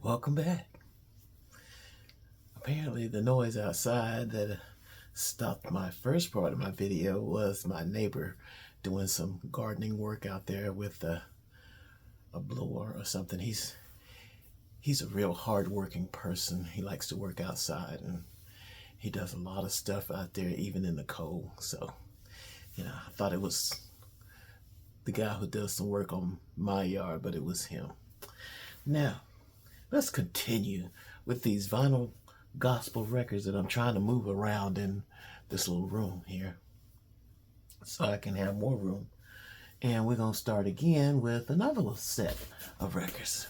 Welcome back. Apparently the noise outside that stopped my first part of my video was my neighbor doing some gardening work out there with a blower or something. He's a real hard-working person. He likes to work outside, and he does a lot of stuff out there even in the cold. So, I thought it was the guy who does some work on my yard, but it was him. Now, let's continue with these vinyl gospel records that I'm trying to move around in this little room here so I can have more room. And we're going to start again with another little set of records.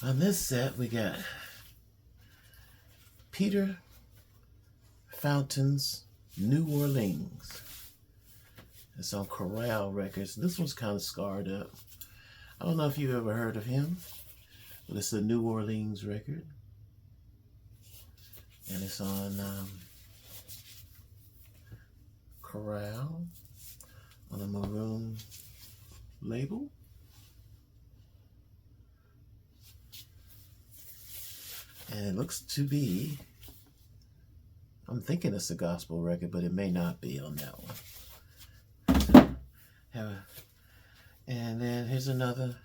On this set, we got Peter Fountain's New Orleans. It's on Chorale Records. This one's kind of scarred up. I don't know if you've ever heard of him, but it's a New Orleans record. And it's on Chorale on a maroon label. And it looks to be, I'm thinking it's a gospel record, but it may not be on that one. And then here's another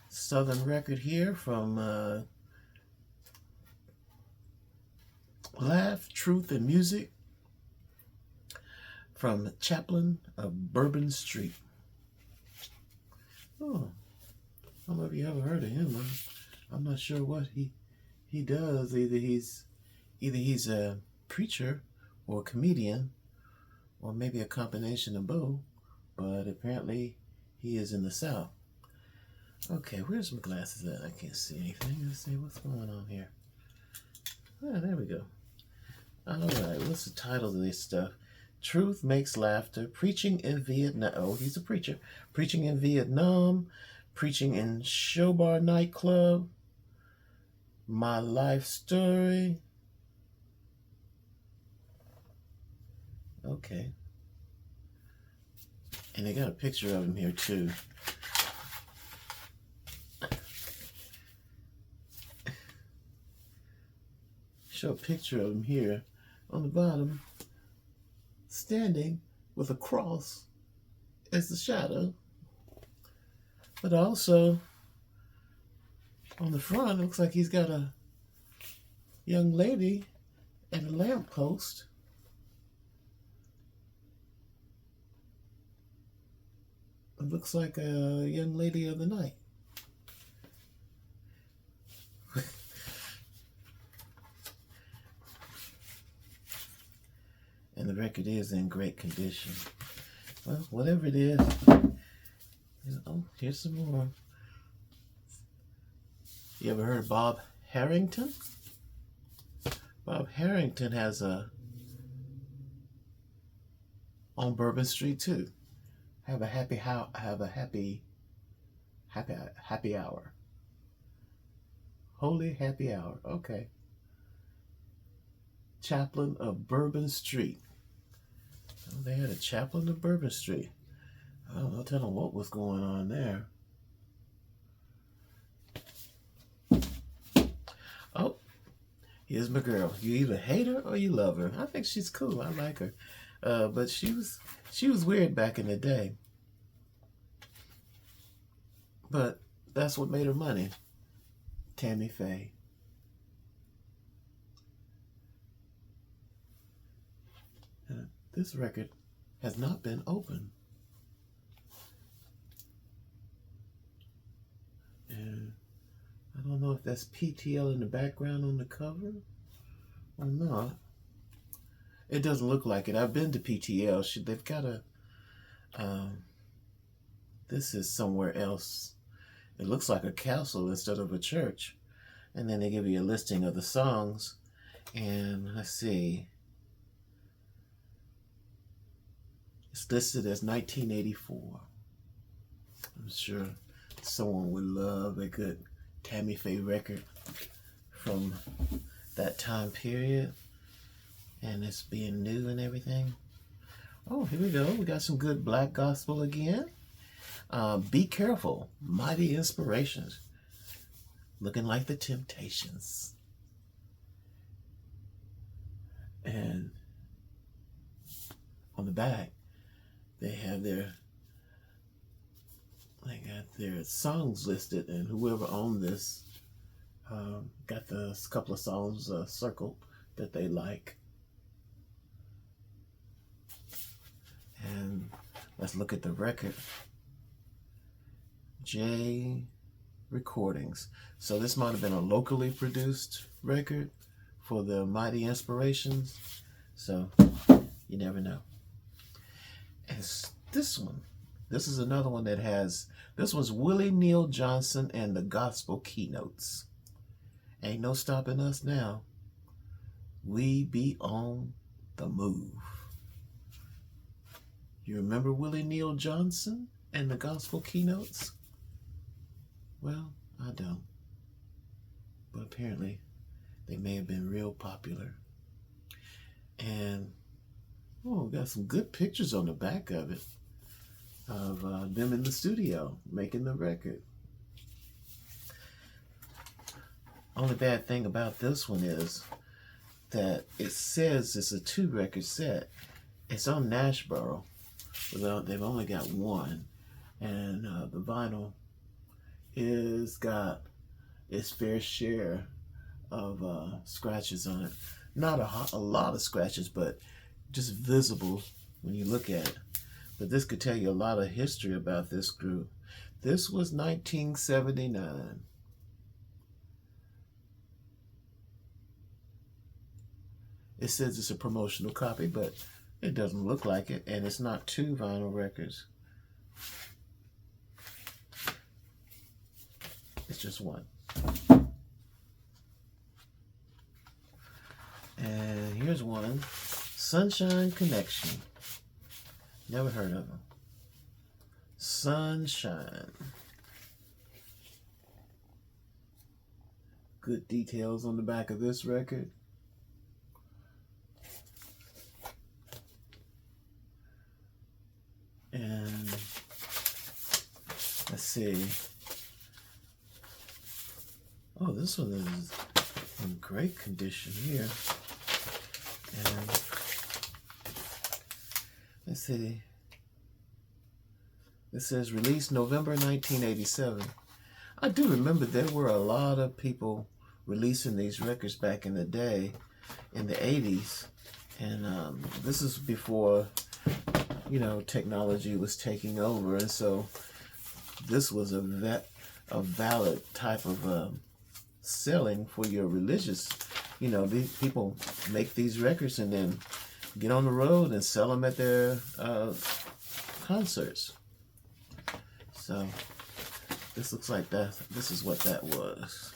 Southern record here from Laugh, Truth, and Music from Chaplain of Bourbon Street. Oh, I don't know if you ever heard of him. I'm not sure what he does. Either he's a preacher or a comedian, or maybe a combination of both. But apparently he is in the South. Okay, where's my glasses at? I can't see anything. Let's see what's going on here. Ah, there we go. All right, what's the title of this stuff? Truth Makes Laughter, Preaching in Vietnam. Oh, he's a preacher. Preaching in Vietnam, Preaching in Showbar Nightclub, My Life Story. Okay. And they got a picture of him here too. Show a picture of him here on the bottom, standing with a cross as the shadow. But also on the front, it looks like he's got a young lady at a lamppost. It looks like a young lady of the night. And the record is in great condition. Well, whatever it is. Oh, here's some more. You ever heard of Bob Harrington? Bob Harrington has a on Bourbon Street too. Have a happy hour. Holy happy hour. Okay. Chaplain of Bourbon Street. Oh, they had a chaplain of Bourbon Street. I don't know, tell them what was going on there. Oh, here's my girl. You either hate her or you love her. I think she's cool. I like her. But she was weird back in the day. But that's what made her money. Tammy Faye. This record has not been opened. And I don't know if that's PTL in the background on the cover or not. It doesn't look like it. I've been to PTL. They've got a... this is somewhere else. It looks like a castle instead of a church. And then they give you a listing of the songs. And let's see. It's listed as 1984. I'm sure someone would love a good Tammy Faye record from that time period. And it's being new and everything. Oh, here we go. We got some good black gospel again. Be Careful, Mighty Inspirations. looking like the Temptations. And on the back, they got their songs listed, and whoever owned this got a couple of songs circled that they like. And let's look at the record. J Recordings. So this might have been a locally produced record for the Mighty Inspirations. So you never know. And this one. This is another one that has, this was Willie Neal Johnson and the Gospel Keynotes. Ain't no stopping us now. We be on the move. You remember Willie Neal Johnson and the Gospel Keynotes? Well, I don't. But apparently, they may have been real popular. And, oh, got some good pictures on the back of it, of them in the studio making the record. Only bad thing about this one is that it says it's a 2-record set. It's on Nashboro, but they've only got one, and the vinyl is got its fair share of scratches on it. Not a lot of scratches, but just visible when you look at it. But this could tell you a lot of history about this group. This was 1979. It says it's a promotional copy, but it doesn't look like it, and it's not 2 vinyl records. It's just one. And here's one, Sunshine Connection. Never heard of them. Sunshine. Good details on the back of this record. And let's see. Oh, this one is in great condition here. And let's see. It says released November 1987. I do remember there were a lot of people releasing these records back in the day, in the 80s. And this is before, you know, technology was taking over. And so this was a valid type of selling for your religious. You know, these people make these records and then get on the road and sell them at their concerts. So this looks like that. This is what that was.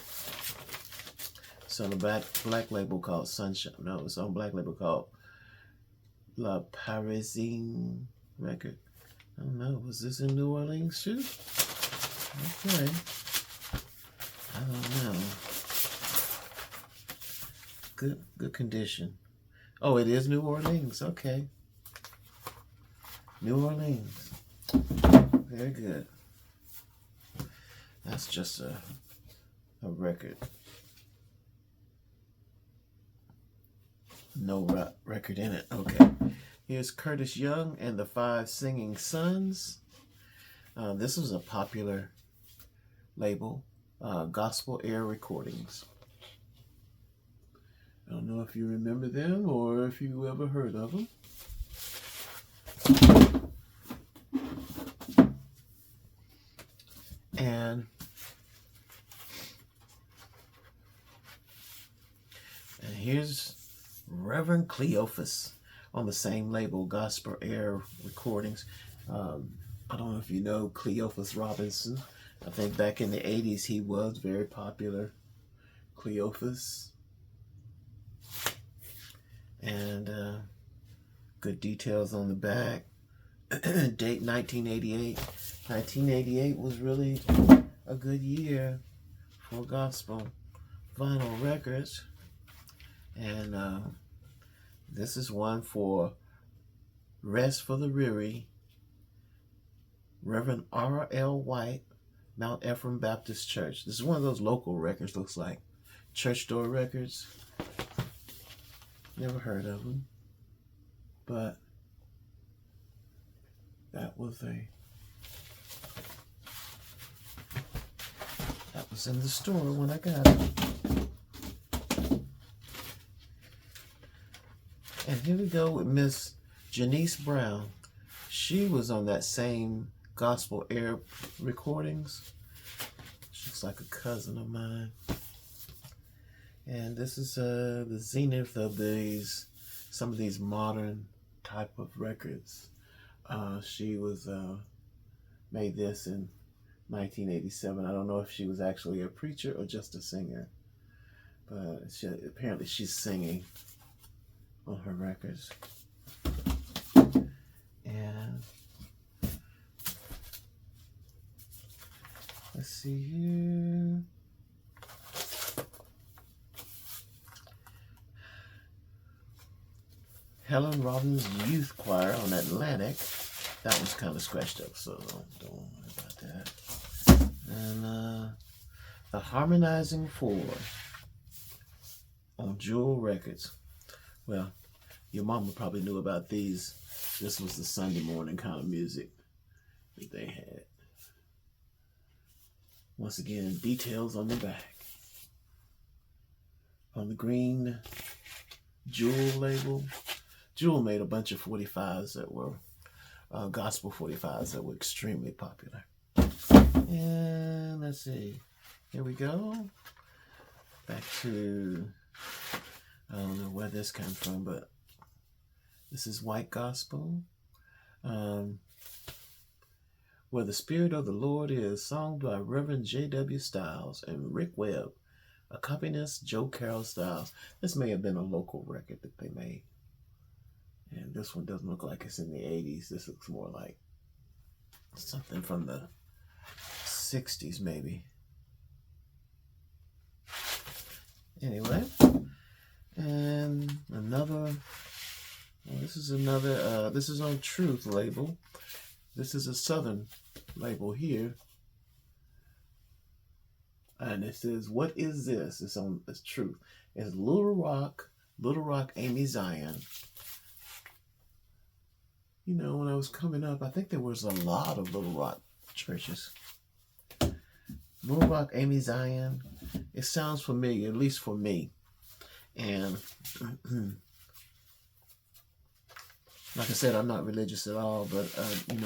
So the black label called Sunshine. No, it's on black label called La Parisine record. I don't know. Was this in New Orleans too? Okay. I don't know. Good condition. Oh, it is New Orleans. Okay. New Orleans. Very good. That's just a record. No record in it. Okay. Here's Curtis Young and the 5 Singing Sons. This was a popular label, Gospel Air Recordings. I don't know if you remember them or if you ever heard of them. And here's Reverend Cleophas on the same label, Gospel Air Recordings. I don't know if you know Cleophas Robinson. I think back in the 80s he was very popular. Cleophas. And good details on the back. Date 1988. 1988 was really a good year for gospel vinyl records. And this is one for Rest for the Weary, Reverend R.L. White, Mount Ephraim Baptist Church. This is one of those local records, looks like. Church door records. Never heard of them. But that was in the store when I got it. And here we go with Miss Janice Brown. She was on that same Gospel Air recordings. She's like a cousin of mine. And this is the zenith of some of these modern type of records. She was made this in 1987. I don't know if she was actually a preacher or just a singer, but apparently she's singing on her records. And let's see here. Helen Robbins Youth Choir on Atlantic. That one's kind of scratched up, so don't worry about that. And the Harmonizing Four on Jewel Records. Well, your mama probably knew about these. This was the Sunday morning kind of music that they had. Once again, details on the back. On the green Jewel label. Jewel made a bunch of 45s that were gospel 45s that were extremely popular. And let's see. Here we go. Back to, I don't know where this comes from, but this is White Gospel. Where the Spirit of the Lord is, sung by Reverend J.W. Stiles and Rick Webb. Accompanist Joe Carroll Stiles. This may have been a local record that they made. And this one doesn't look like it's in the 80s. This looks more like something from the 60s, maybe. Anyway, and another, this is on Truth label. This is a Southern label here. And it says, what is this? It's Truth. It's Little Rock, Amy Zion. You know, when I was coming up, I think there was a lot of Little Rock churches. Little Rock, Amy Zion. It sounds familiar, at least for me. And like I said, I'm not religious at all, but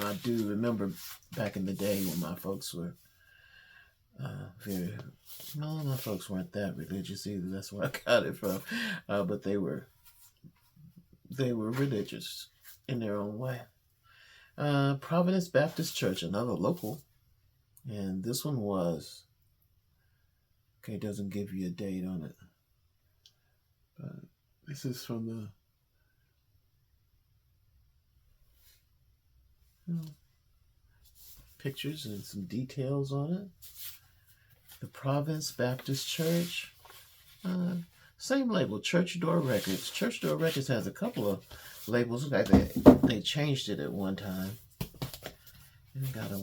I do remember back in the day when my folks were my folks weren't that religious either. That's where I got it from. But they were religious in their own way. Providence Baptist Church, another local. And this one was, it doesn't give you a date on it. But this is from the pictures and some details on it. The Providence Baptist Church. Same label, Church Door Records. Church Door Records has a couple of labels. In fact, they changed it at one time. And I got a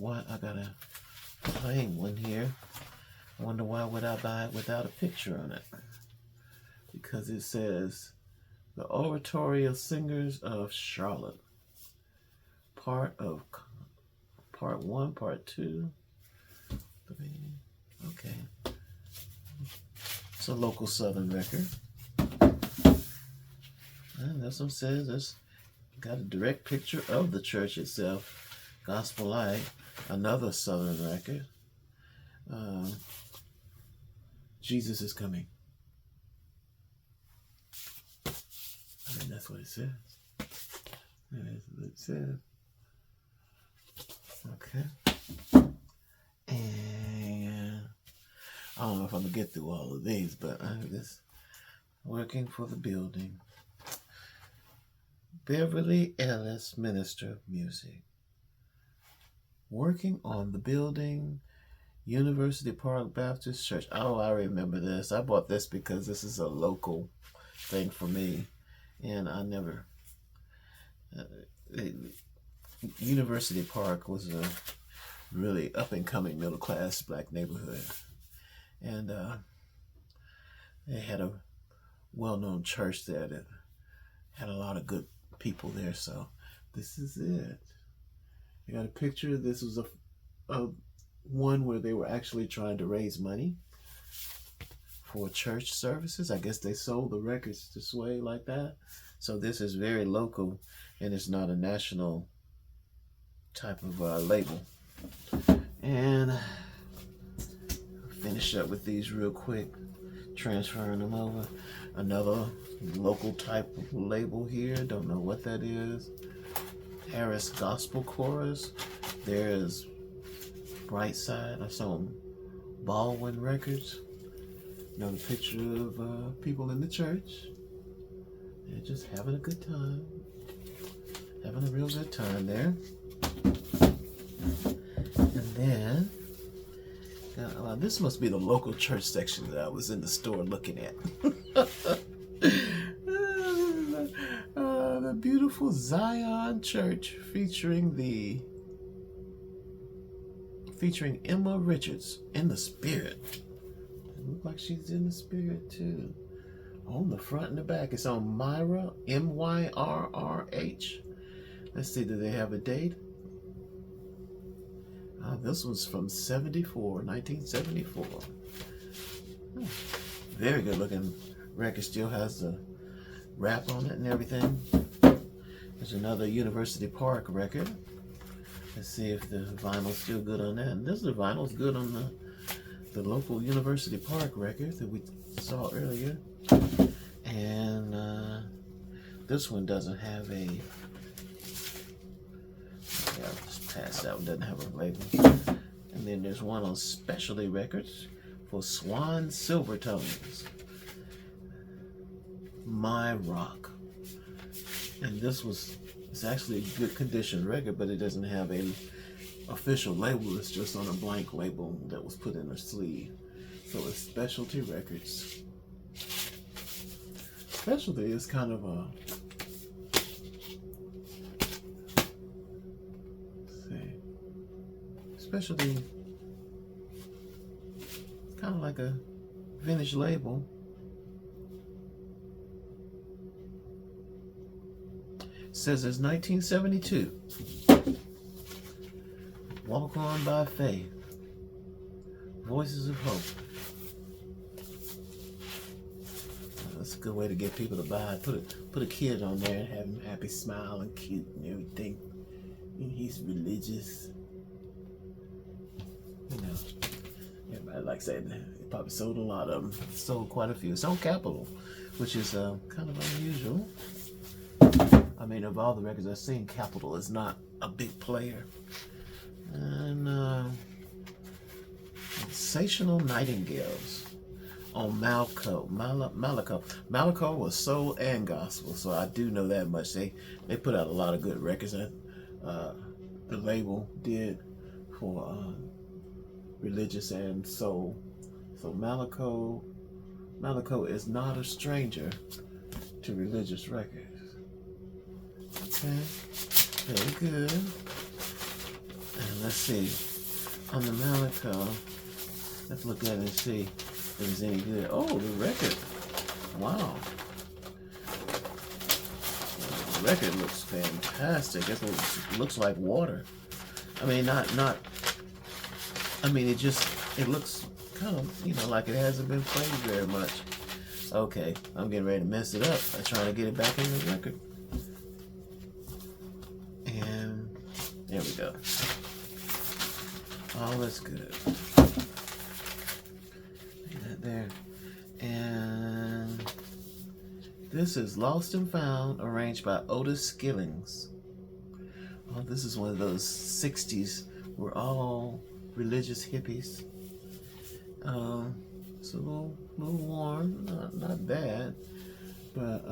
plain one here. I wonder why would I buy it without a picture on it? Because it says the Oratorio Singers of Charlotte. Part 1, part 2, 3. Okay. It's a local Southern record. And that's what it says. It's got a direct picture of the church itself. Gospel Light, another Southern record. Jesus is coming. I mean, that's what it says. That's what it says. Okay. And I don't know if I'm going to get through all of these, but this working for the building. Beverly Ellis, Minister of Music. Working on the building, University Park Baptist Church. Oh, I remember this. I bought this because this is a local thing for me. And I never... University Park was really up and coming middle class black neighborhood. And they had a well-known church there that had a lot of good people there. So this is it. I got a picture. This was a one where they were actually trying to raise money for church services. I guess they sold the records this way like that. So this is very local, and it's not a national type of label. And finish up with these real quick, transferring them over. Another local type of label here. Don't know what that is. Harris Gospel Chorus. There's Bright Side. I saw Baldwin Records. Another picture of people in the church. They're just having a good time. Having a real good time there. And then, this must be the local church section that I was in the store looking at. The beautiful Zion Church featuring Emma Richards in the spirit. It looks like she's in the spirit too. On the front and the back, it's on Myra, Myrrh. Let's see, do they have a date? This was from 1974. Very good looking record. Still has the wrap on it and everything. There's another University Park record. Let's see if the vinyl's still good on that. And the vinyl's good on the local University Park record that we saw earlier. And this one doesn't have a... Yeah, I'll just pass that one. Doesn't have a label. And then there's one on Specialty Records for Swan Silvertones. My Rock. And it's actually a good condition record, but it doesn't have a official label. It's just on a blank label that was put in a sleeve. So it's Specialty Records. Specialty is kind of a... Specialty, kind of like a vintage label. It says it's 1972. Walk On by Faith. Voices of Hope. That's a good way to get people to buy it. Put a kid on there and have him happy, smile, and cute and everything. And he's religious. You know, everybody likes that. It probably sold a lot of them. Sold quite a few. It's on Capitol, which is kind of unusual. I mean, of all the records I've seen, Capitol is not a big player. And Sensational Nightingales on Malco. Malco was soul and gospel, so I do know that much. They put out a lot of good records. The label did for religious and soul. So Malco is not a stranger to religious records. Okay, very good. And let's see, on the Malco, let's look at it and see if it's any good. Oh, the record. Wow. The record looks fantastic. It looks like water. I mean, it looks kind of, like it hasn't been played very much. Okay, I'm getting ready to mess it up by trying to get it back in the record. And there we go. All that's good. Leave that there. And this is Lost and Found, arranged by Otis Skillings. Oh, this is one of those 60s. We're all religious hippies. It's a little worn, not bad, but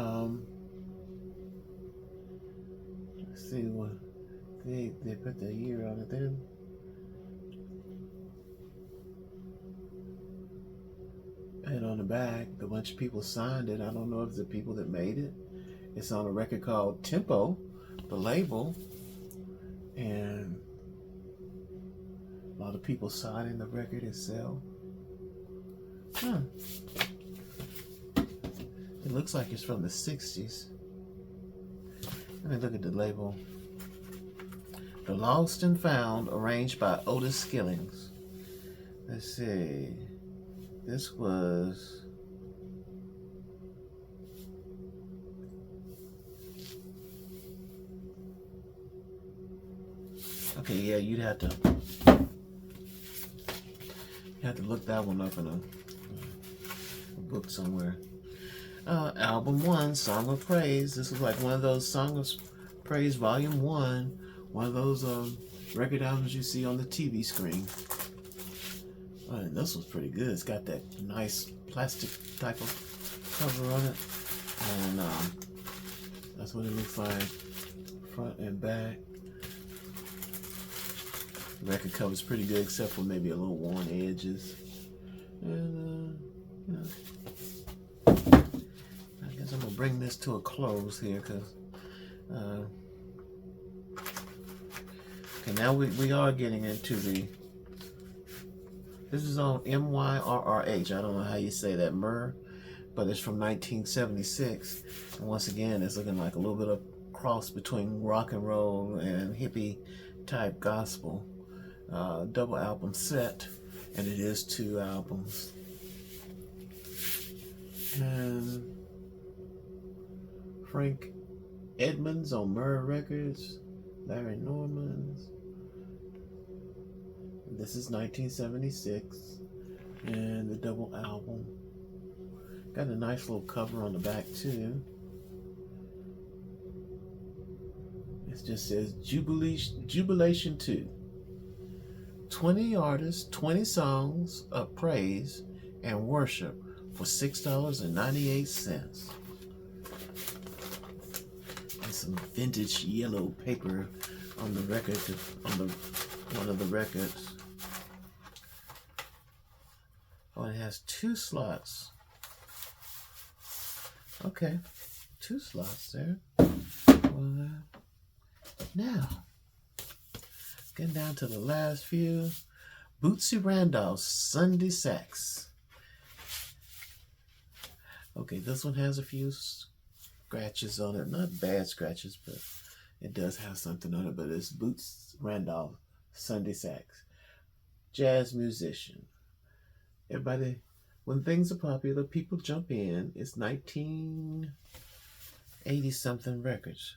let's see what they put the year on it then. And on the back, a bunch of people signed it. I don't know if it's the people that made it. It's on a record called Tempo, the label, and the people signing the record itself. Huh. It looks like it's from the 60s. Let me look at the label. The Lost and Found, arranged by Otis Skillings. Let's see. This was... Okay, yeah, you'd have to look that one up in a book somewhere. Album 1, Song of Praise. This was like one of those Song of Praise Volume 1. One of those record albums you see on the TV screen. And this was pretty good. It's got that nice plastic type of cover on it. And that's what it looks like, front and back. The record cover's pretty good, except for maybe a little worn edges. And, you know, I guess I'm going to bring this to a close here, because... okay, now we are getting into the... This is on MYRRH. I don't know how you say that, Myrrh, but it's from 1976. And once again, it's looking like a little bit of cross between rock and roll and hippie type gospel. Double album set, and it is 2 albums. And Frank Edmonds on Myrrh Records, Larry Norman's. This is 1976, and the double album. Got a nice little cover on the back too. It just says Jubilation 2. 20 artists, 20 songs of praise and worship for $6.98. And some vintage yellow paper on the record, one of the records. Oh, it has 2 slots. Okay, 2 slots there. Well, now, getting down to the last few. Bootsy Randolph's Sunday Sax. Okay, this one has a few scratches on it. Not bad scratches, but it does have something on it. But it's Boots Randolph Sunday Sax. Jazz musician. Everybody, when things are popular, people jump in. It's 1980 something records.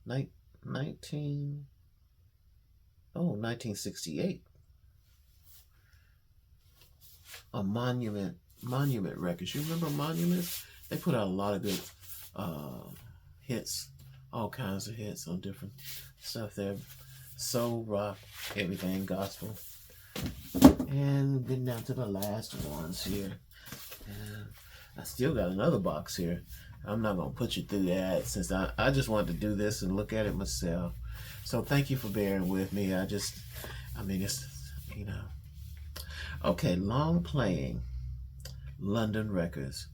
1968. A Monument Records. You remember Monuments? They put out a lot of good hits, all kinds of hits on different stuff there. Soul, rock, everything, gospel. And getting down to the last ones here. And I still got another box here. I'm not going to put you through that, since I just wanted to do this and look at it myself. So thank you for bearing with me. It's, you know. Okay, long playing. London Records.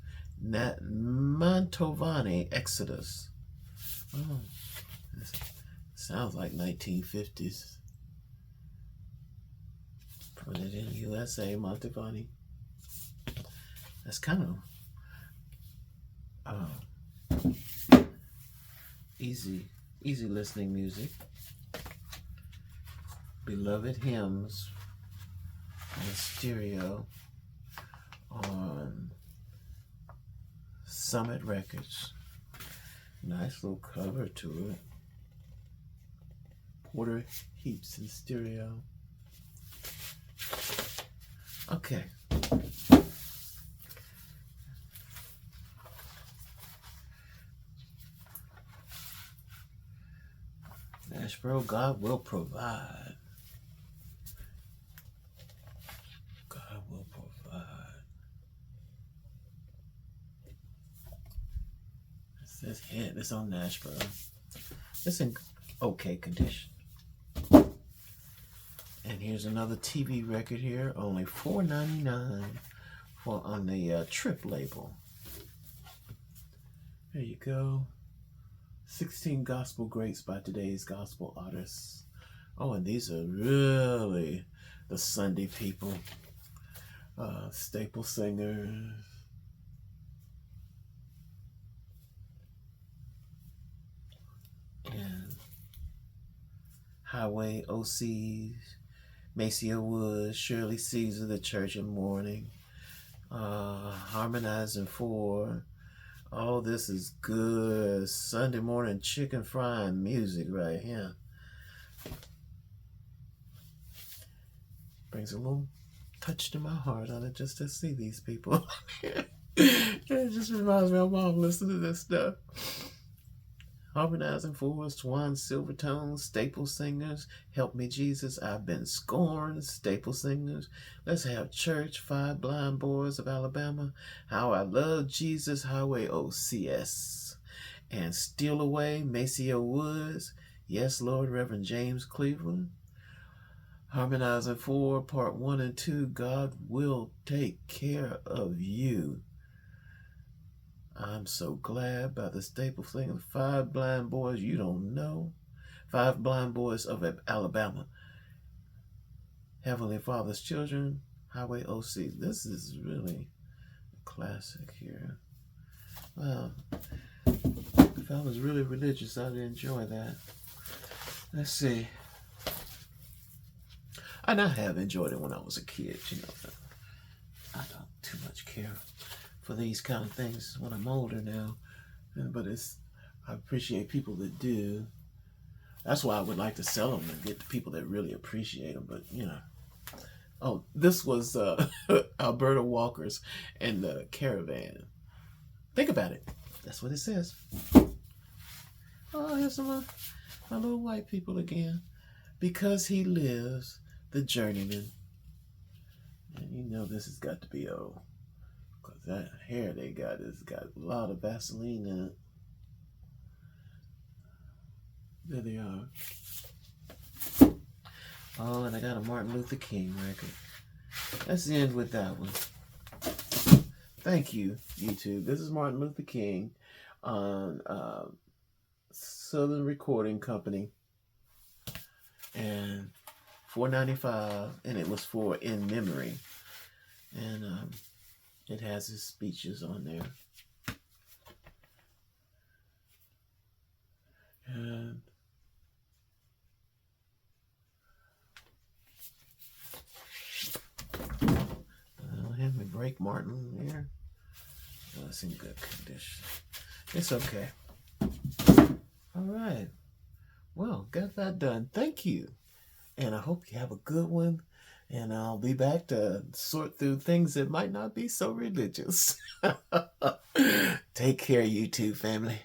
Mantovani Exodus. Oh, this sounds like 1950s. Put it in USA, Mantovani. That's kind of easy listening music. Beloved Hymns on stereo on Summit Records. Nice little cover to it. Porter Heaps in stereo. Okay. Nashboro, God will provide. God will provide. It says hit. It's on Nashboro. It's in okay condition. And here's another TV record here, only $4.99 on the Trip label. There you go. 16 gospel greats by today's gospel artists. Oh, and these are really the Sunday people, staple singers, and highway OCs, Maceo Woods, Shirley Caesar, the Church of Mourning, Harmonizing For. All this is good Sunday morning chicken frying music right here. Brings a little touch to my heart on it just to see these people. It just reminds me of mom listening to this stuff. Harmonizing Force, Twan Silvertone, Staple Singers, Help Me Jesus, I've Been Scorned, Staple Singers, Let's Have Church, Five Blind Boys of Alabama, How I Love Jesus, Highway OCS, and Steal Away, Maceo Woods, Yes Lord, Reverend James Cleveland, Harmonizing 4, Part 1 and 2, God Will Take Care of You. I'm So Glad by the Staple Singers, Five Blind Boys You Don't Know, Five Blind Boys of Alabama, Heavenly Father's Children, Highway OC. This is really a classic here. Wow. If I was really religious, I'd enjoy that. Let's see. And I have enjoyed it when I was a kid, you know. I don't too much care for these kind of things when I'm older now. But I appreciate people that do. That's why I would like to sell them and get the people that really appreciate them. But, you know. Oh, this was Alberta Walker's and the Caravan. Think about it. That's what it says. Oh, here's some of my little white people again. Because He Lives, the Journeyman. And you know this has got to be old. Because that hair they got has got a lot of Vaseline in it. There they are. Oh, and I got a Martin Luther King record. Let's end with that one. Thank you, YouTube. This is Martin Luther King on Southern Recording Company. And $4.95, and it was for In Memory. And it has his speeches on there. And I'll have me break Martin there. Oh, it's in good condition. It's okay. All right. Well, got that done. Thank you. And I hope you have a good one. And I'll be back to sort through things that might not be so religious. Take care, YouTube family.